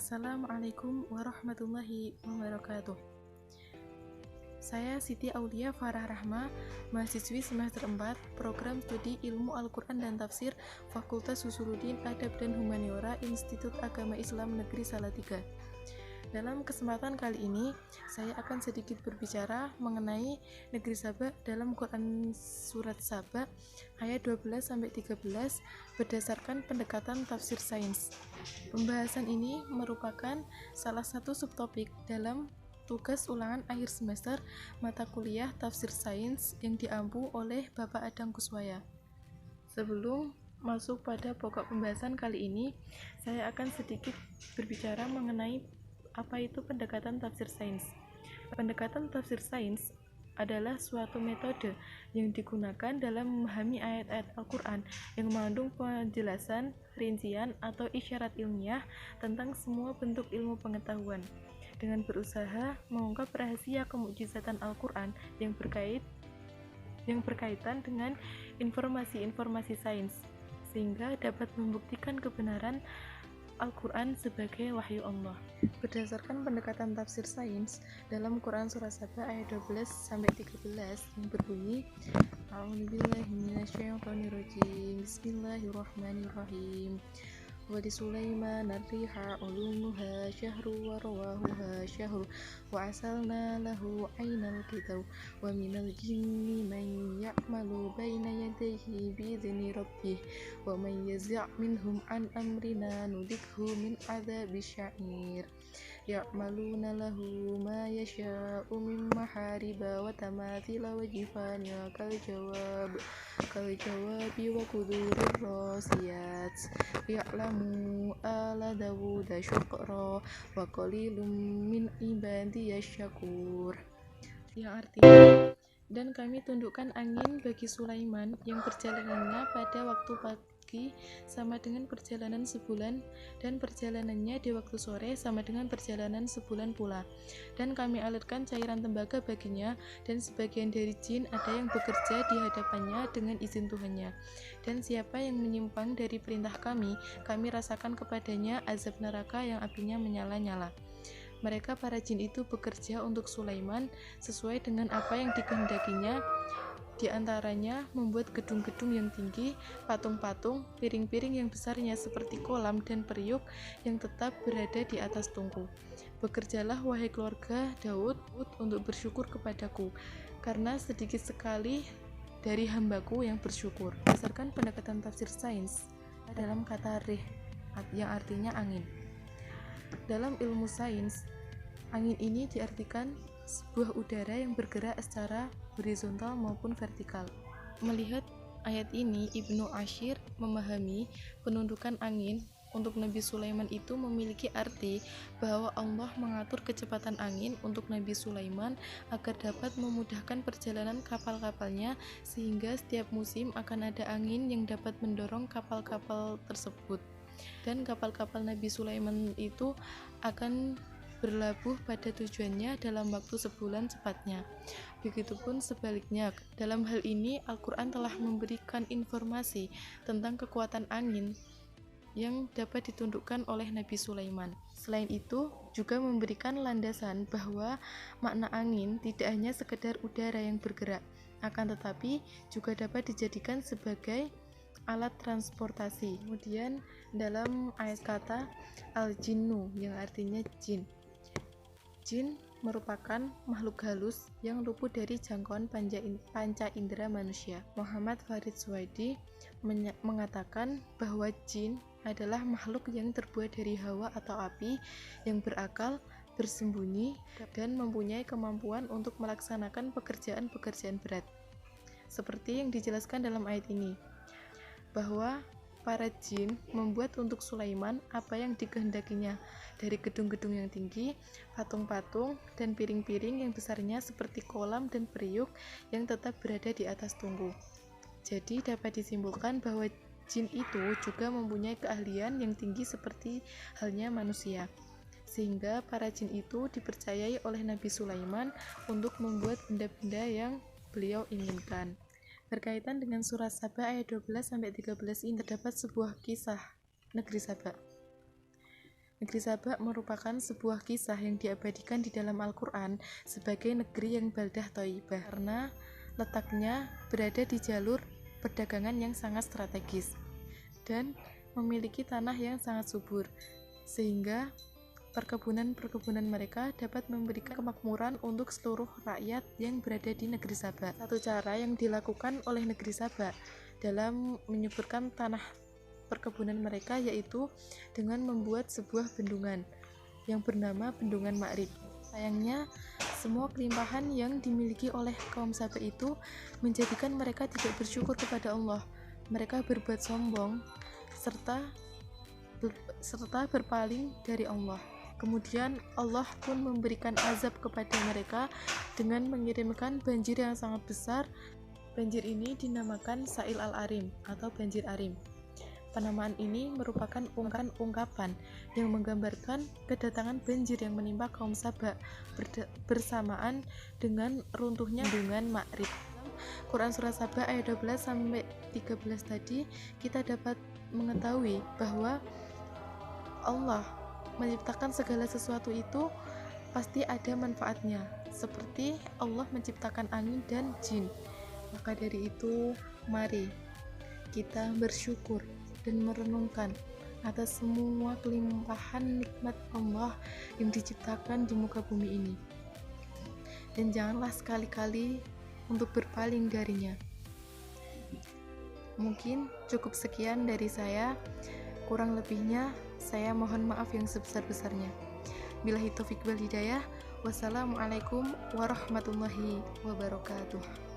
Assalamualaikum warahmatullahi wabarakatuh. Saya Siti Aulia Farah Rahma, mahasiswi semester 4, Program Studi Ilmu Al-Quran dan Tafsir, Fakultas Usuluddin Adab dan Humaniora, Institut Agama Islam Negeri Salatiga. Dalam kesempatan kali ini, saya akan sedikit berbicara mengenai Negeri Saba dalam Quran Surat Saba ayat 12-13 berdasarkan pendekatan tafsir sains. Pembahasan ini merupakan salah satu subtopik dalam tugas ulangan akhir semester mata kuliah tafsir sains yang diampu oleh Bapak Adang Kuswaya. Sebelum masuk pada pokok pembahasan kali ini, saya akan sedikit berbicara mengenai apa itu pendekatan tafsir sains. Pendekatan tafsir sains adalah suatu metode yang digunakan dalam memahami ayat-ayat Al-Quran yang mengandung penjelasan, rincian, atau isyarat ilmiah tentang semua bentuk ilmu pengetahuan, dengan berusaha mengungkap rahasia kemukjizatan Al-Quran yang berkaitan dengan informasi-informasi sains, sehingga dapat membuktikan kebenaran Al-Quran sebagai wahyu Allah. Berdasarkan pendekatan tafsir sains dalam Quran Surat Saba ayat 12-13 yang berbunyi, A'udzubillahi minasyaitonirrajim, Bismillahirrahmanirrahim. Wa li Sulaiman ar-riha ulumuha syahru wa rawahuha syahru wa asalna lahu aynal kitaw wa minal jinni man ya'malu baina yadayhi bi'izni rabbih wa man yaz'i' minhum an amrina nudikhu min adzabis sya'ir ya'maluna lahu ma yasha'u min mahariba wa tamathila wa jifanya kal jawabi wa kudurir rasiyat ya'lamu ala dawuda syukra wa qalilum min ibadiyash syakur, yang artinya, dan kami tundukkan angin bagi Sulaiman yang perjalanannya pada waktu pagi sama dengan perjalanan sebulan, dan perjalanannya di waktu sore sama dengan perjalanan sebulan pula. Dan kami alirkan cairan tembaga baginya, dan sebagian dari jin ada yang bekerja di hadapannya dengan izin Tuhannya. Dan siapa yang menyimpang dari perintah kami rasakan kepadanya azab neraka yang apinya menyala-nyala. Mereka para jin itu bekerja untuk Sulaiman sesuai dengan apa yang dikehendakinya, di antaranya membuat gedung-gedung yang tinggi, patung-patung, piring-piring yang besarnya seperti kolam dan periuk yang tetap berada di atas tungku. Bekerjalah wahai keluarga Daud untuk bersyukur kepadaku, karena sedikit sekali dari hambaku yang bersyukur. Berdasarkan pendekatan tafsir sains dalam kata rih, yang artinya angin. Dalam ilmu sains, angin ini diartikan sebuah udara yang bergerak secara horizontal maupun vertikal. Melihat ayat ini, Ibnu Ashir memahami penundukan angin untuk Nabi Sulaiman itu memiliki arti bahwa Allah mengatur kecepatan angin untuk Nabi Sulaiman agar dapat memudahkan perjalanan kapal-kapalnya, sehingga setiap musim akan ada angin yang dapat mendorong kapal-kapal tersebut, dan kapal-kapal Nabi Sulaiman itu akan berlabuh pada tujuannya dalam waktu sebulan cepatnya. Begitupun sebaliknya, dalam hal ini Al-Quran telah memberikan informasi tentang kekuatan angin yang dapat ditundukkan oleh Nabi Sulaiman. Selain itu, juga memberikan landasan bahwa makna angin tidak hanya sekedar udara yang bergerak, akan tetapi juga dapat dijadikan sebagai alat transportasi. Kemudian dalam ayat kata al-jinnu yang artinya jin. Jin merupakan makhluk halus yang luput dari jangkauan panca indera manusia. Muhammad Farid Suwaidi mengatakan bahwa jin adalah makhluk yang terbuat dari hawa atau api, yang berakal, bersembunyi, dan mempunyai kemampuan untuk melaksanakan pekerjaan-pekerjaan berat. Seperti yang dijelaskan dalam ayat ini, bahwa para jin membuat untuk Sulaiman apa yang dikehendakinya, dari gedung-gedung yang tinggi, patung-patung, dan piring-piring yang besarnya seperti kolam dan periuk yang tetap berada di atas tungku. Jadi dapat disimpulkan bahwa jin itu juga mempunyai keahlian yang tinggi seperti halnya manusia, sehingga para jin itu dipercayai oleh Nabi Sulaiman untuk membuat benda-benda yang beliau inginkan. Berkaitan dengan surat Saba ayat 12-13 ini terdapat sebuah kisah negeri Saba. Negeri Saba merupakan sebuah kisah yang diabadikan di dalam Al-Quran sebagai negeri yang baldah Thayyibah karena letaknya berada di jalur perdagangan yang sangat strategis dan memiliki tanah yang sangat subur, sehingga perkebunan-perkebunan mereka dapat memberikan kemakmuran untuk seluruh rakyat yang berada di negeri Saba. Satu cara yang dilakukan oleh negeri Saba dalam menyuburkan tanah perkebunan mereka yaitu dengan membuat sebuah bendungan yang bernama Bendungan Ma'rib. Sayangnya, semua kelimpahan yang dimiliki oleh kaum Saba itu menjadikan mereka tidak bersyukur kepada Allah. Mereka berbuat sombong serta berpaling dari Allah. Kemudian Allah pun memberikan azab kepada mereka dengan mengirimkan banjir yang sangat besar. Banjir ini dinamakan Sa'il al-Arim atau banjir Arim. Penamaan ini merupakan ungkapan yang menggambarkan kedatangan banjir yang menimpa kaum Saba bersamaan dengan runtuhnya Bendungan Ma'rib. Quran Surah Saba ayat 12-13 tadi kita dapat mengetahui bahwa Allah menciptakan segala sesuatu itu pasti ada manfaatnya, seperti Allah menciptakan angin dan jin. Maka dari itu, mari kita bersyukur dan merenungkan atas semua kelimpahan nikmat Allah yang diciptakan di muka bumi ini. Dan janganlah sekali-kali untuk berpaling darinya. Mungkin cukup sekian dari saya. Kurang lebihnya saya mohon maaf yang sebesar-besarnya. Billahi taufiq wal hidayah. Wassalamualaikum warahmatullahi wabarakatuh.